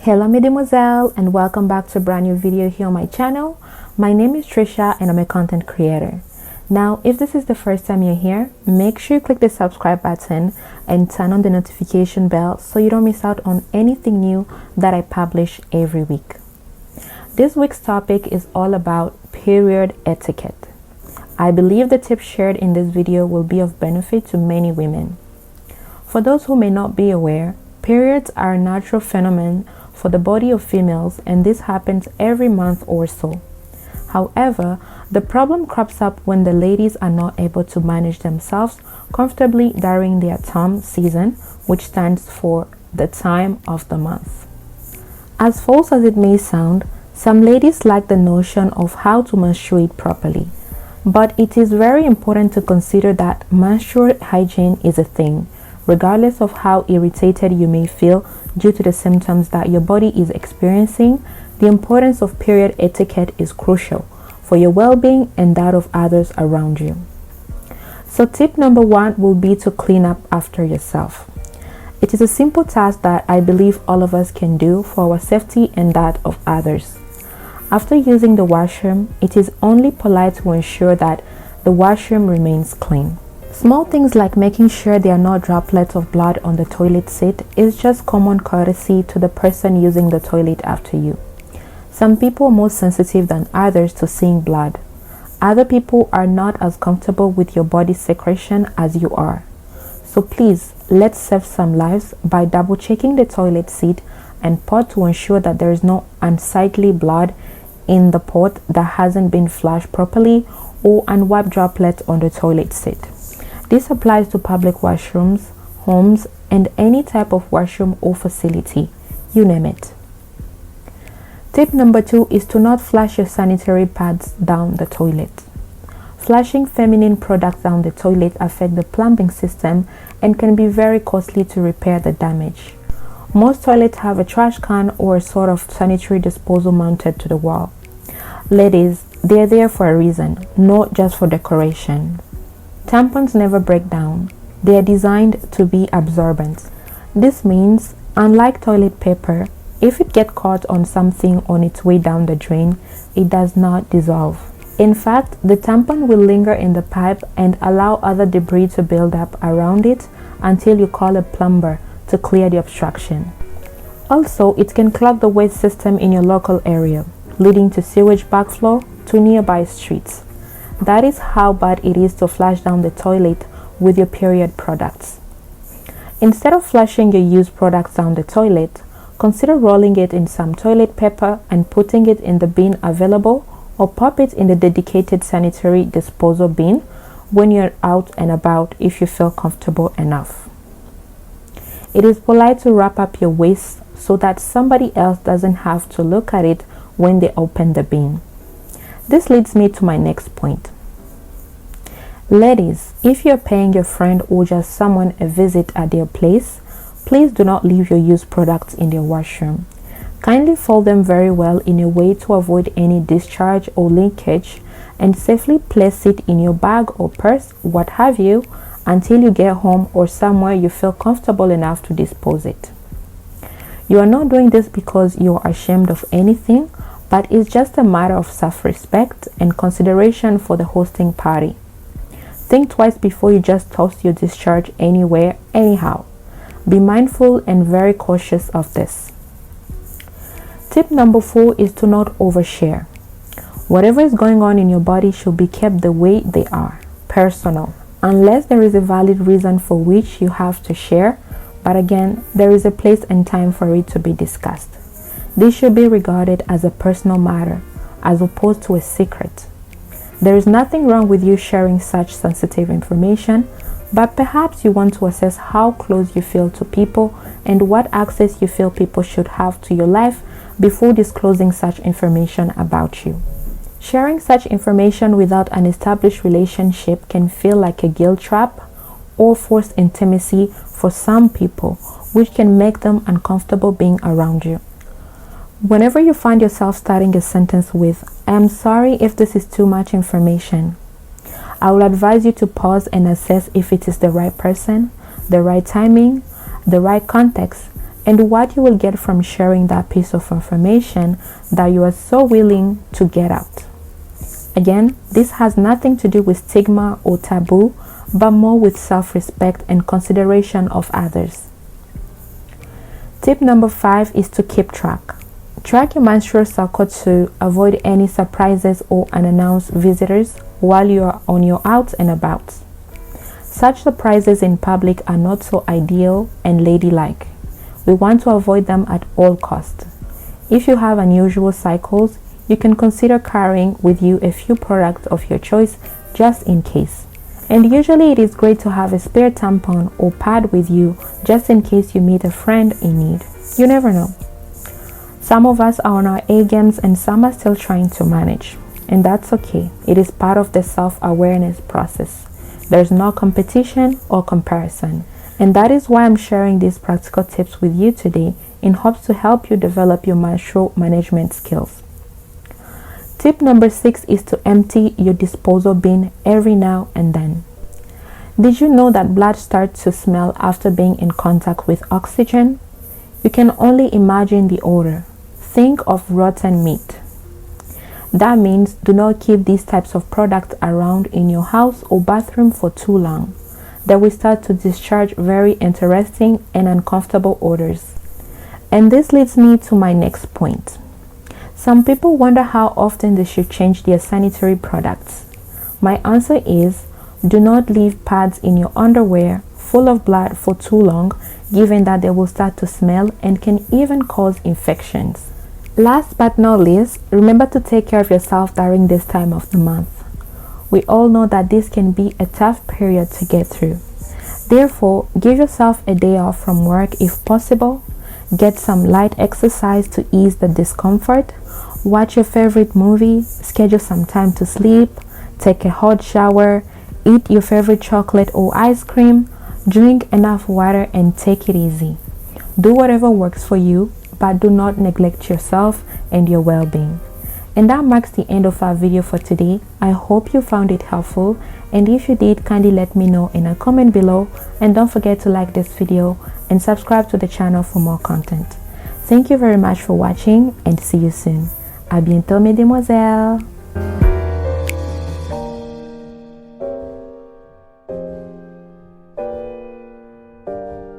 Hello mes demoiselles and welcome back to a brand new video here on my channel. My name is Tricia and I'm a content creator. Now if this is the first time you're here, make sure you click the subscribe button and turn on the notification bell so you don't miss out on anything new that I publish every week. This week's topic is all about period etiquette. I believe the tips shared in this video will be of benefit to many women. For those who may not be aware, periods are a natural phenomenon for the body of females, and this happens every month or so. However, the problem crops up when the ladies are not able to manage themselves comfortably during their TOM season, which stands for the time of the month. As false as it may sound, some ladies lack the notion of how to menstruate properly. But it is very important to consider that menstrual hygiene is a thing, regardless of how irritated you may feel due to the symptoms that your body is experiencing. The importance of period etiquette is crucial for your well-being and that of others around you. So tip number 1 will be to clean up after yourself. It is a simple task that I believe all of us can do for our safety and that of others. After using the washroom, it is only polite to ensure that the washroom remains clean. Small things like making sure there are no droplets of blood on the toilet seat is just common courtesy to the person using the toilet after you. Some people are more sensitive than others to seeing blood. Other people are not as comfortable with your body secretion as you are. So please, let's save some lives by double checking the toilet seat and pot to ensure that there is no unsightly blood in the pot that hasn't been flushed properly or unwiped droplets on the toilet seat. This applies to public washrooms, homes, and any type of washroom or facility, you name it. Tip number 2 is to not flush your sanitary pads down the toilet. Flushing feminine products down the toilet affect the plumbing system and can be very costly to repair the damage. Most toilets have a trash can or a sort of sanitary disposal mounted to the wall. Ladies, they're there for a reason, not just for decoration. Tampons never break down. They are designed to be absorbent. This means, unlike toilet paper, if it gets caught on something on its way down the drain, it does not dissolve. In fact, the tampon will linger in the pipe and allow other debris to build up around it until you call a plumber to clear the obstruction. Also, it can clog the waste system in your local area, leading to sewage backflow to nearby streets. That is how bad it is to flush down the toilet with your period products. Instead of flushing your used products down the toilet, consider rolling it in some toilet paper and putting it in the bin available, or pop it in the dedicated sanitary disposal bin when you're out and about if you feel comfortable enough. It is polite to wrap up your waste so that somebody else doesn't have to look at it when they open the bin. This leads me to my next point. Ladies, if you're paying your friend or just someone a visit at their place, please do not leave your used products in their washroom. Kindly fold them very well in a way to avoid any discharge or leakage, and safely place it in your bag or purse, what have you, until you get home or somewhere you feel comfortable enough to dispose it. You are not doing this because you are ashamed of anything, but it's just a matter of self-respect and consideration for the hosting party. Think twice before you just toss your discharge anywhere, anyhow. Be mindful and very cautious of this. Tip number 4 is to not overshare. Whatever is going on in your body should be kept the way they are, personal, unless there is a valid reason for which you have to share, but again, there is a place and time for it to be discussed. This should be regarded as a personal matter, as opposed to a secret. There is nothing wrong with you sharing such sensitive information, but perhaps you want to assess how close you feel to people and what access you feel people should have to your life before disclosing such information about you. Sharing such information without an established relationship can feel like a guilt trap or forced intimacy for some people, which can make them uncomfortable being around you. Whenever you find yourself starting a sentence with, "I'm sorry if this is too much information," I will advise you to pause and assess if it is the right person, the right timing, the right context, and what you will get from sharing that piece of information that you are so willing to get out. Again, this has nothing to do with stigma or taboo, but more with self-respect and consideration of others. Tip number 5 is to keep track. Track your menstrual cycle to avoid any surprises or unannounced visitors while you are on your out and about. Such surprises in public are not so ideal and ladylike. We want to avoid them at all costs. If you have unusual cycles, you can consider carrying with you a few products of your choice just in case. And usually it is great to have a spare tampon or pad with you just in case you meet a friend in need. You never know. Some of us are on our A games and some are still trying to manage. And that's okay. It is part of the self-awareness process. There's no competition or comparison. And that is why I'm sharing these practical tips with you today in hopes to help you develop your menstrual management skills. Tip number 6 is to empty your disposal bin every now and then. Did you know that blood starts to smell after being in contact with oxygen? You can only imagine the odor. Think of rotten meat. That means do not keep these types of products around in your house or bathroom for too long. They will start to discharge very interesting and uncomfortable odors. And this leads me to my next point. Some people wonder how often they should change their sanitary products. My answer is, do not leave pads in your underwear full of blood for too long, given that they will start to smell and can even cause infections. Last but not least, remember to take care of yourself during this time of the month. We all know that this can be a tough period to get through. Therefore, give yourself a day off from work if possible. Get some light exercise to ease the discomfort. Watch your favorite movie, schedule some time to sleep, take a hot shower, eat your favorite chocolate or ice cream, drink enough water and take it easy. Do whatever works for you, but do not neglect yourself and your well-being. And that marks the end of our video for today. I hope you found it helpful, and if you did, kindly let me know in a comment below, and don't forget to like this video and subscribe to the channel for more content. Thank you very much for watching and see you soon. À bientôt, mesdemoiselles.